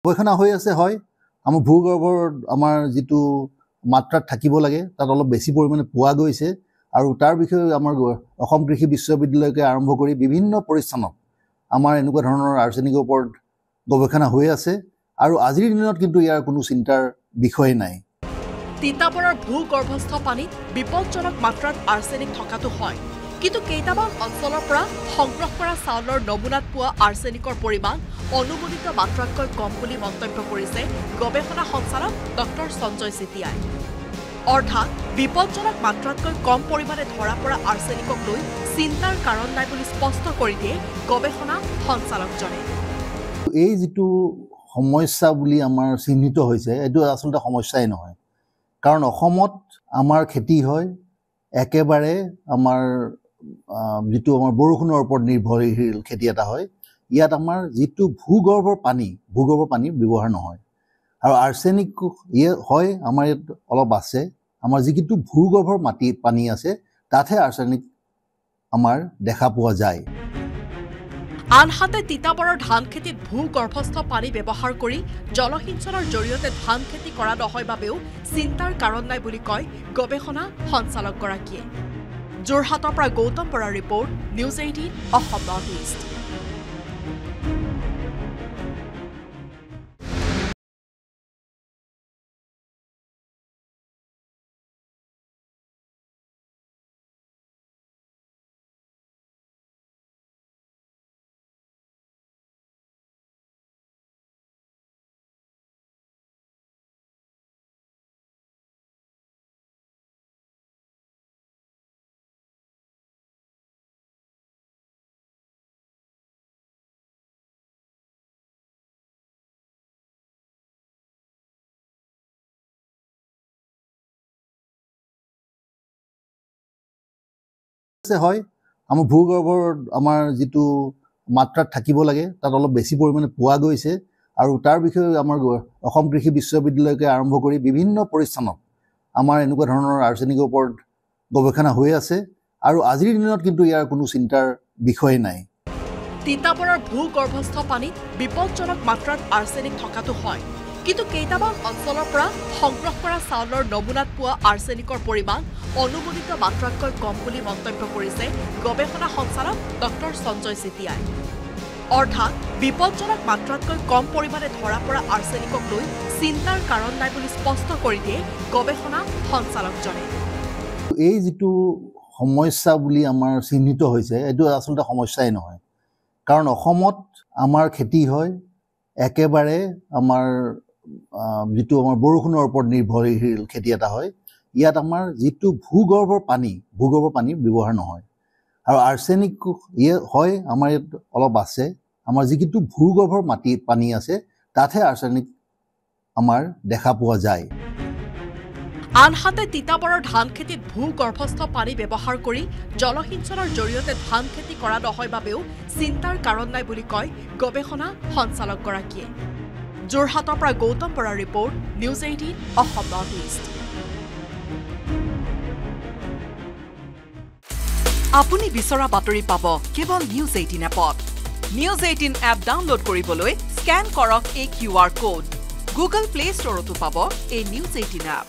গৱেষণা হৈ আছে হয় আমাৰ ভূগৰ্ভৰ আমাৰ যিটো মাত্ৰাত থাকিব লাগে তাত অলপ বেছি পৰিমাণে পোৱা গৈছে আৰু তাৰ বিষয়ে আমাৰ অসম কৃষি বিশ্ববিদ্যালয়কে আৰম্ভ কৰি বিভিন্ন প্ৰতিষ্ঠানত আমাৰ এনেকুৱা ধৰণৰ আৰ্ছেনিকৰ ওপৰত গৱেষণা হৈ আছে আৰু আজিৰ দিনত কিন্তু ইয়াৰ কোনো চিন্তাৰ বিষয় নাই। তিতাবৰৰ ভূগৰ্ভস্থ পানীত বিপদজনক মাত্ৰাত আৰ্ছেনিক থকাটো হয়, কিন্তু কেইটামান অঞ্চলৰ পৰা সংগ্ৰহ কৰা চাউলৰ নমুনাত পোৱা আৰ্ছেনিকৰ পৰিমাণ অনুমোদিত মাত্ৰাতকৈ কম বুলি মন্তব্য কৰিছে গৱেষণা সঞ্চালক ডক্টৰ সঞ্জয় চেতিয়াই। অৰ্থাৎ বিপদজনক মাত্ৰাতকৈ কম পৰিমাণে ধৰা পৰা আৰ্ছেনিকক লৈ চিন্তাৰ কাৰণ নাই বুলি স্পষ্ট কৰি দিয়ে গৱেষণা সঞ্চালকজনে। এই যিটো সমস্যা বুলি আমাৰ চিহ্নিত হৈছে এইটো আচলতে সমস্যাই নহয়, কাৰণ অসমত আমাৰ খেতি হয় একেবাৰে আমাৰ যিটো আমাৰ বৰষুণৰ ওপৰত নিৰ্ভৰশীল খেতি এটা হয়। ইয়াত আমাৰ যিটো ভূগৰ্ভৰ পানী ব্যৱহাৰ নহয় আৰু আৰ্ছেনিক হয় আমাৰ ইয়াত অলপ আছে। আমাৰ যিটো ভূগৰ্ভৰ পানী আছে তাতহে আৰ্ছেনিক আমাৰ দেখা পোৱা যায়। আনহাতে তিতাবৰৰ ধান খেতিত ভূগৰ্ভস্থ পানী ব্যৱহাৰ কৰি জলসিঞ্চনৰ জৰিয়তে ধান খেতি কৰা নহয় বাবেও চিন্তাৰ কাৰণ নাই বুলি কয় গৱেষণা সঞ্চালকগৰাকীয়ে। যোৰহাটৰ পৰা গৌতম বৰাৰ report, news 18 Assam north east. হয় আমাৰ ভূগৰ্ভৰ আমাৰ যিটো মাত্ৰাত থাকিব লাগে তাত অলপ বেছি পৰিমাণে পোৱা গৈছে আৰু তাৰ বিষয়ে আমাৰ অসম কৃষি বিশ্ববিদ্যালয়কে আৰম্ভ কৰি বিভিন্ন প্ৰতিষ্ঠানত আমাৰ এনেকুৱা ধৰণৰ আৰ্ছেনিকৰ ওপৰত গৱেষণা হৈ আছে আৰু আজিৰ দিনত কিন্তু ইয়াৰ কোনো চিন্তাৰ বিষয় নাই। তিতাবৰৰ ভূগৰ্ভস্থ পানীত বিপদজনক মাত্ৰাত আৰ্ছেনিক থকাটো হয়, কিন্তু কেইটামান অঞ্চলৰ পৰা সংগ্ৰহ কৰা চাউলৰ নমুনাত পোৱা আৰ্ছেনিকৰ পৰিমাণ অনুমোদিত মাত্ৰাতকৈ কম বুলি মন্তব্য কৰিছে গৱেষণা সঞ্চালক ডক্টৰ সঞ্জয় চেতিয়াই। অৰ্থাৎ বিপদজনক মাত্ৰাতকৈ কম পৰিমাণে ধৰা পৰা আৰ্ছেনিকক লৈ চিন্তাৰ কাৰণ নাই বুলি স্পষ্ট কৰি দিয়ে গৱেষণা সঞ্চালকজনে। এই যিটো সমস্যা বুলি আমাৰ চিহ্নিত হৈছে এইটো আচলতে সমস্যাই নহয়, কাৰণ অসমত আমাৰ খেতি হয় একেবাৰে আমাৰ যিটো আমাৰ বৰষুণৰ ওপৰত নিৰ্ভৰশীল খেতি এটা হয়। ইয়াত আমাৰ যিটো ভূগৰ্ভৰ পানী ব্যৱহাৰ নহয় আৰু আৰ্ছেনিক হয় আমাৰ ইয়াত অলপ আছে। আমাৰ যিটো ভূগৰ্ভৰ পানী আছে তাতহে আৰ্ছেনিক আমাৰ দেখা পোৱা যায়। আনহাতে তিতাবৰৰ ধান খেতিত ভূগৰ্ভস্থ পানী ব্যৱহাৰ কৰি জলসিঞ্চনৰ জৰিয়তে ধান খেতি কৰা নহয় বাবেও চিন্তাৰ কাৰণ নাই বুলি কয় গৱেষণা সঞ্চালকগৰাকীয়ে। যোৰহাটৰ পৰা গৌতম বৰাৰ report, news 18 Assam north east. আপুনি বিচৰা বাতৰি পাব কেৱল নিউজ 18 এপত। নিউজ 18 এপ ডাউনলোড কৰিবলৈ স্কেন কৰক এই QR কোড। গুগল প্লে ষ্টৰতো পাব এই নিউজ 18 এপ।